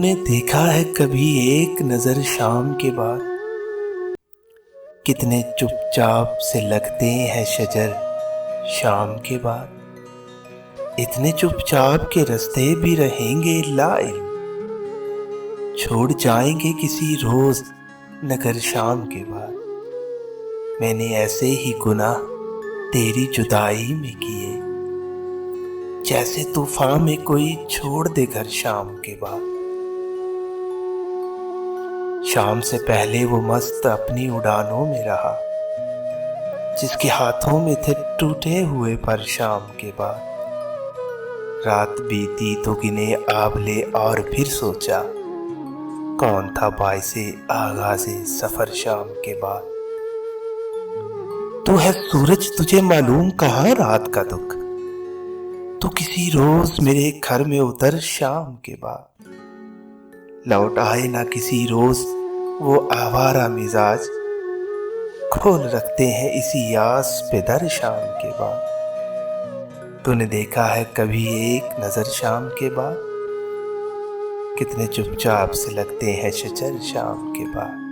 तूने देखा है कभी एक नजर शाम के बाद, कितने चुपचाप से लगते हैं शजर शाम के बाद। इतने चुपचाप के रास्ते भी रहेंगे लाइल, छोड़ जाएंगे किसी रोज नगर शाम के बाद। मैंने ऐसे ही गुनाह तेरी जुदाई में किए, जैसे तूफान में कोई छोड़ दे घर शाम के बाद। शाम से पहले वो मस्त अपनी उड़ानों में रहा, जिसके हाथों में थे टूटे हुए पर शाम के बाद। रात बीती तो गिने आबले और फिर सोचा, कौन था बाइसे आगाज़े सफर शाम के बाद। तू है सूरज, तुझे मालूम कहाँ रात का दुख, तू किसी रोज मेरे घर में उतर शाम के बाद। लौट आए ना किसी रोज वो आवारा मिजाज, खोल रखते हैं इसी आस पे दर शाम के बाद। तूने देखा है कभी एक नजर शाम के बाद, कितने चुपचाप से लगते हैं शजर शाम के बाद।